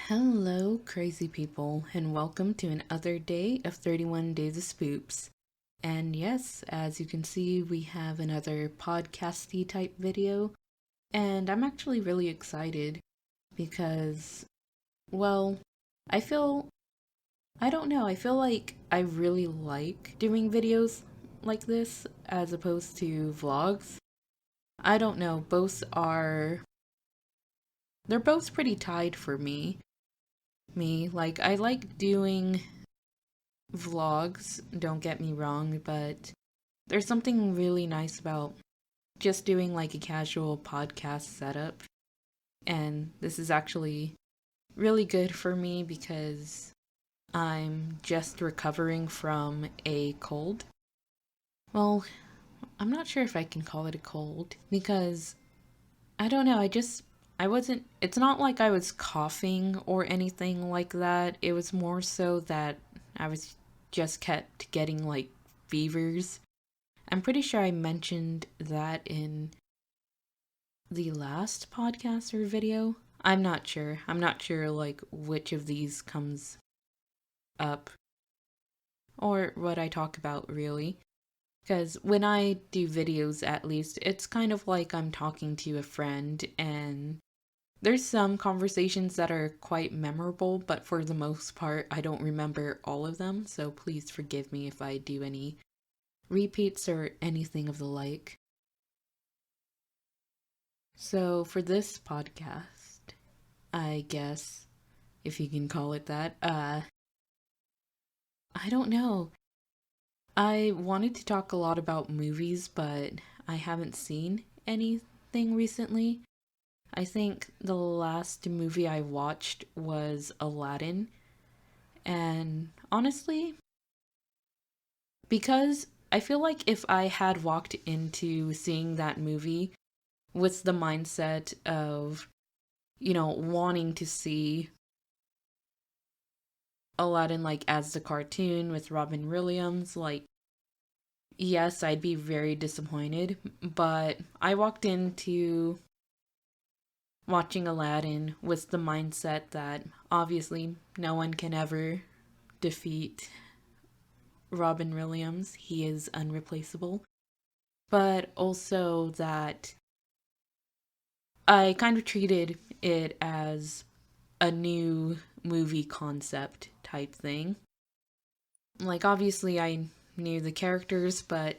Hello, crazy people, and welcome to another day of 31 Days of Spoops. And yes, as you can see, we have another podcasty type video, and I'm actually really excited because, well, I feel, I don't know, I feel like I really like doing videos like this as opposed to vlogs. I don't know, they're both pretty tied for me. Like, I like doing vlogs, don't get me wrong, but there's something really nice about just doing like a casual podcast setup. And this is actually really good for me because I'm just recovering from a cold. Well, I'm not sure if I can call it a cold because I don't know, it's not like I was coughing or anything like that. It was more so that I was just kept getting like fevers. I'm pretty sure I mentioned that in the last podcast or video. I'm not sure. I'm not sure like which of these comes up or what I talk about really. Because when I do videos, at least, it's kind of like I'm talking to a friend, and there's some conversations that are quite memorable, but for the most part, I don't remember all of them, so please forgive me if I do any repeats or anything of the like. So, for this podcast, I guess, if you can call it that, I don't know. I wanted to talk a lot about movies, but I haven't seen anything recently. I think the last movie I watched was Aladdin, and honestly, because I feel like if I had walked into seeing that movie with the mindset of, wanting to see Aladdin like as the cartoon with Robin Williams, like, yes, I'd be very disappointed, but I walked into watching Aladdin with the mindset that obviously no one can ever defeat Robin Williams. He is unreplaceable. But also that I kind of treated it as a new movie concept type thing. Like, obviously, I knew the characters, but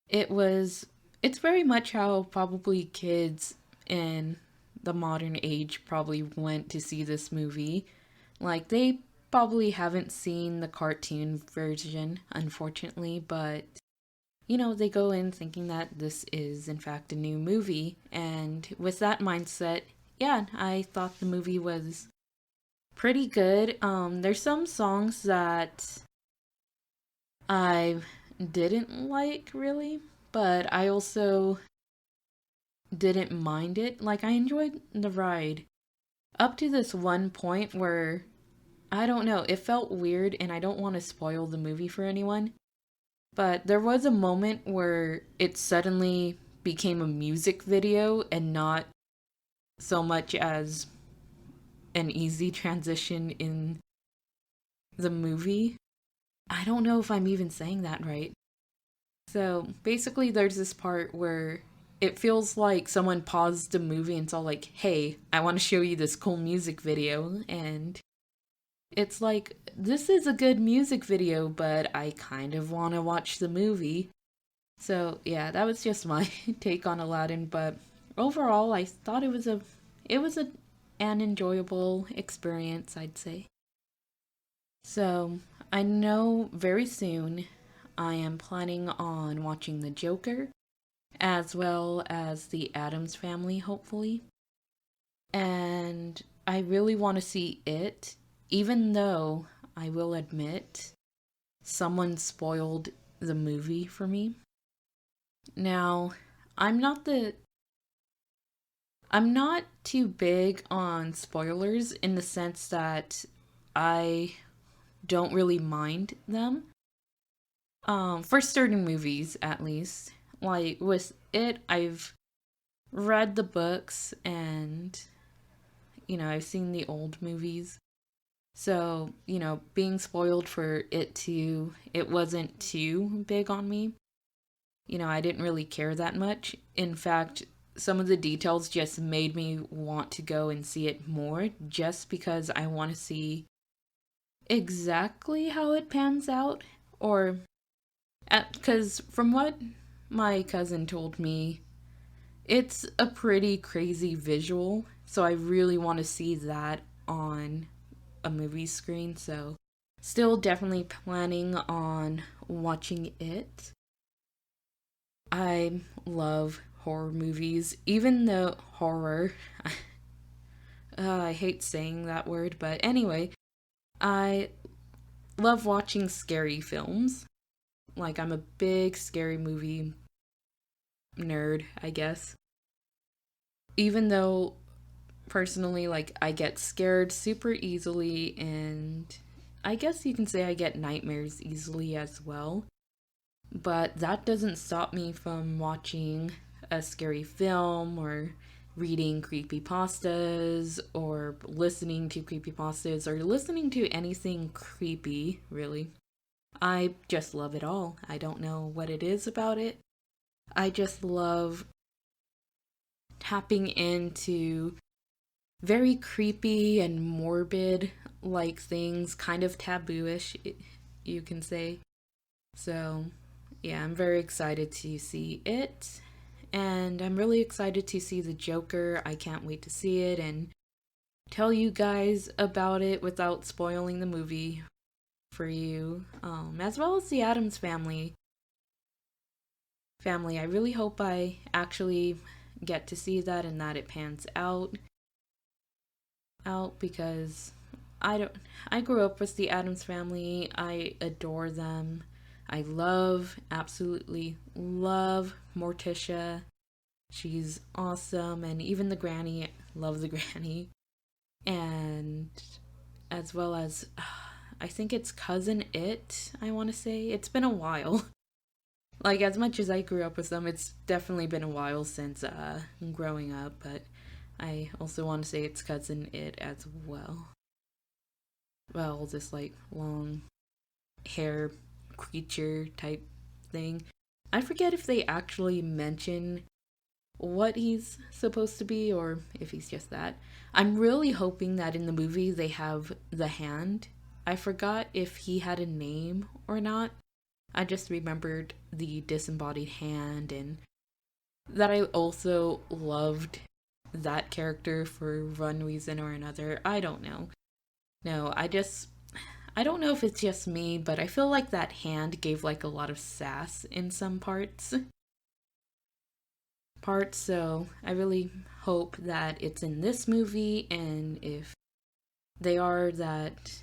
it was. It's very much how probably kids in the modern age probably went to see this movie. Like, they probably haven't seen the cartoon version, unfortunately, but they go in thinking that this is, in fact, a new movie. And with that mindset, yeah, I thought the movie was pretty good. There's some songs that I didn't like, really, but I also didn't mind it. Like, I enjoyed the ride up to this one point where I don't know, it felt weird, and I don't want to spoil the movie for anyone. But there was a moment where it suddenly became a music video and not so much as an easy transition in the movie. I don't know if I'm even saying that right. So basically, there's this part where it feels like someone paused the movie and saw, like, hey, I want to show you this cool music video. And it's like, this is a good music video, but I kind of want to watch the movie. So yeah, that was just my take on Aladdin, but overall I thought it was an enjoyable experience, I'd say. So, I know very soon I am planning on watching The Joker as well as The Addams Family, hopefully. And I really want to see it, even though I will admit someone spoiled the movie for me. Now, I'm not the I'm not too big on spoilers in the sense that I don't really mind them. For certain movies at least. Like with it, I've read the books and I've seen the old movies. So, being spoiled for it wasn't too big on me. I didn't really care that much. In fact, some of the details just made me want to go and see it more just because I want to see exactly how it pans out. Or, because from what my cousin told me, it's a pretty crazy visual. So I really want to see that on a movie screen. So, still definitely planning on watching it. I love horror movies, even though horror. I hate saying that word, but anyway, I love watching scary films. Like, I'm a big scary movie nerd, I guess. Even though, personally, like, I get scared super easily, and I guess you can say I get nightmares easily as well. But that doesn't stop me from watching a scary film or reading creepy pastas or listening to creepy pastas or listening to anything creepy, really. I just love it all. I don't know what it is about it. I just love tapping into very creepy and morbid like things, kind of tabooish, you can say. So, yeah, I'm very excited to see it. And I'm really excited to see the Joker. I can't wait to see it and tell you guys about it without spoiling the movie for you. As well as the Addams Family. I really hope I actually get to see that and that it pans out because I grew up with the Addams Family. I adore them. I absolutely love Morticia. She's awesome, and even the granny, love the granny. And as well as, I think it's Cousin It, I want to say. It's been a while. Like, as much as I grew up with them, it's definitely been a while since growing up, but I also want to say it's Cousin It as well. Well, this, like, long hair creature type thing. I forget if they actually mention what he's supposed to be or if he's just that. I'm really hoping that in the movie they have the hand. I forgot if he had a name or not. I just remembered the disembodied hand, and that I also loved that character for one reason or another. I don't know. No, I don't know if it's just me, but I feel like that hand gave like a lot of sass in some parts, so I really hope that it's in this movie, and if they are, that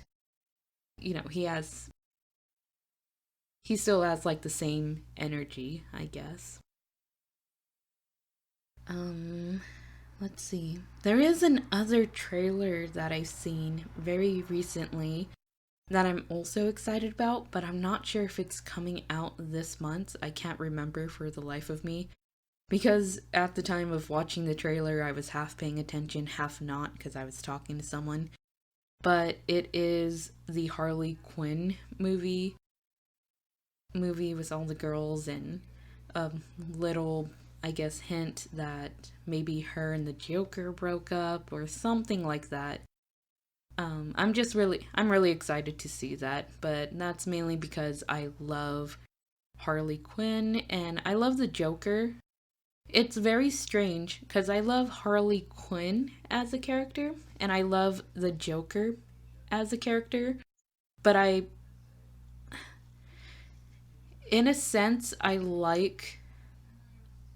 he still has like the same energy, I guess. Um let's see. There is another trailer that I've seen very recently that I'm also excited about, but I'm not sure if it's coming out this month. I can't remember for the life of me. Because at the time of watching the trailer, I was half paying attention, half not, because I was talking to someone. But it is the Harley Quinn movie with all the girls, and a little, I guess, hint that maybe her and the Joker broke up or something like that. I'm really excited to see that, but that's mainly because I love Harley Quinn and I love the Joker. It's very strange because I love Harley Quinn as a character and I love the Joker as a character, but in a sense, I like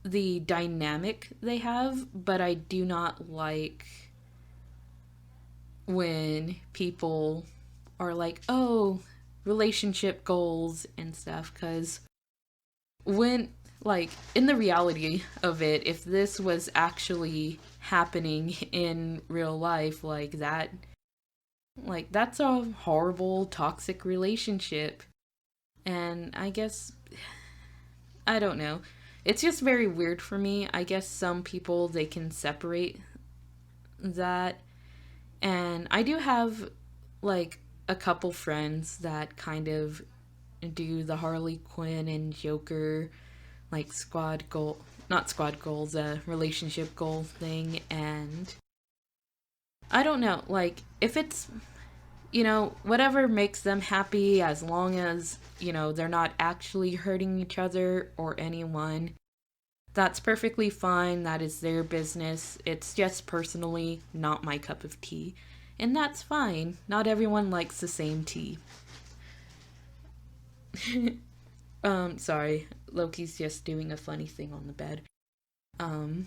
the dynamic they have, but I do not like when people are like, oh, relationship goals and stuff, because when, like, in the reality of it, if this was actually happening in real life, that's a horrible, toxic relationship. And I guess, I don't know. It's just very weird for me. I guess some people, they can separate that And I do have like a couple friends that kind of do the Harley Quinn and Joker like squad goal, not squad goals, relationship goal thing. And I don't know, like if it's, whatever makes them happy, as long as, they're not actually hurting each other or anyone, that's perfectly fine. That is their business. It's just personally not my cup of tea. And that's fine. Not everyone likes the same tea. Sorry. Loki's just doing a funny thing on the bed. Um,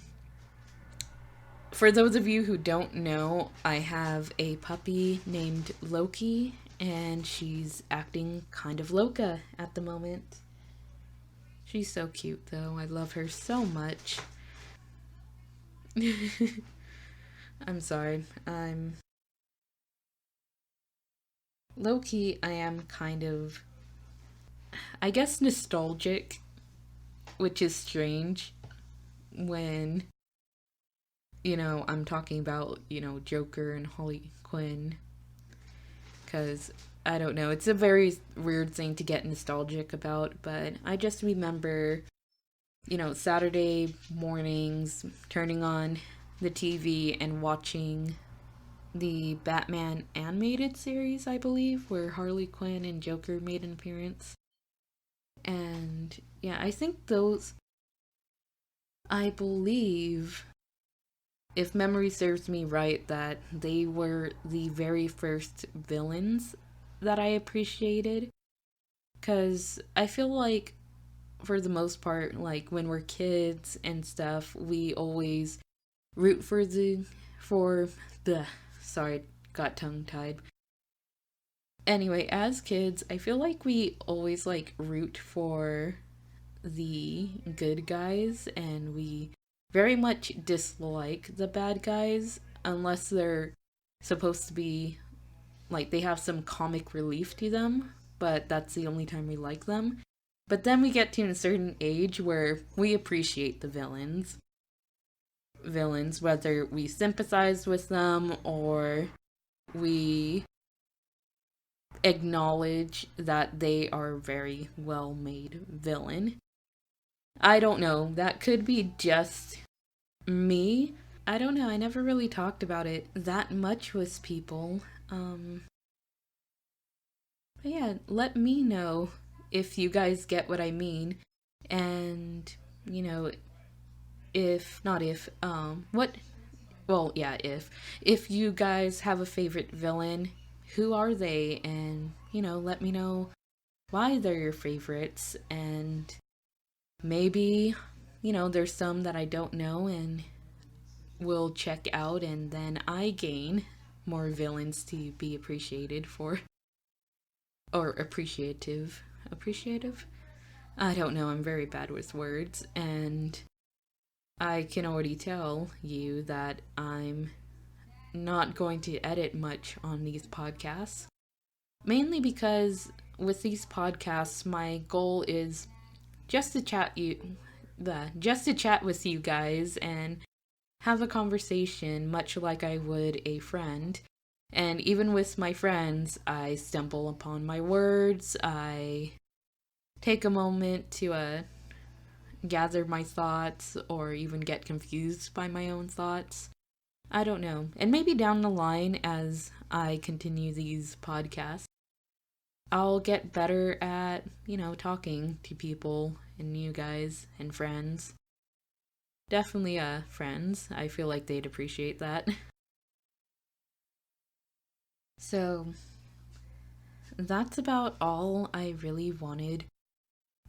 for those of you who don't know, I have a puppy named Loki, and she's acting kind of loca at the moment. She's so cute, though. I love her so much. I'm sorry. I'm low-key, I am kind of, I guess, nostalgic, which is strange when, I'm talking about, Joker and Harley Quinn. Because, I don't know, it's a very weird thing to get nostalgic about, but I just remember, Saturday mornings turning on the TV and watching the Batman animated series, I believe, where Harley Quinn and Joker made an appearance. And yeah, I think those, I believe, if memory serves me right, that they were the very first villains that I appreciated. Because I feel like, for the most part, like when we're kids and stuff, we always root for the, sorry, got tongue tied. Anyway, as kids, I feel like we always like root for the good guys, and we very much dislike the bad guys unless they're supposed to be like they have some comic relief to them, but that's the only time we like them. But then we get to a certain age where we appreciate the villains, whether we sympathize with them or we acknowledge that they are a very well made villain. I don't know. That could be just me. I don't know. I never really talked about it that much with people. But yeah, let me know if you guys get what I mean. And, if, not if, what, well, yeah, if you guys have a favorite villain, who are they? And, let me know why they're your favorites. And maybe, there's some that I don't know and will check out, and then I gain more villains to be appreciated for. Or appreciative. Appreciative? I don't know, I'm very bad with words, and I can already tell you that I'm not going to edit much on these podcasts. Mainly because with these podcasts, my goal is just to just to chat with you guys and have a conversation much like I would a friend. And even with my friends, I stumble upon my words. I take a moment to gather my thoughts or even get confused by my own thoughts. I don't know. And maybe down the line, as I continue these podcasts, I'll get better at, talking to people and you guys and friends. Definitely friends. I feel like they'd appreciate that. So, that's about all I really wanted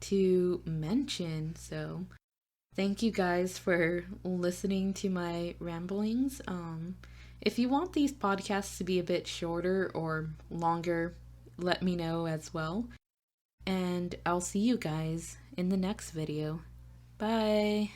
to mention. So, thank you guys for listening to my ramblings. If you want these podcasts to be a bit shorter or longer, let me know as well. And I'll see you guys in the next video. Bye.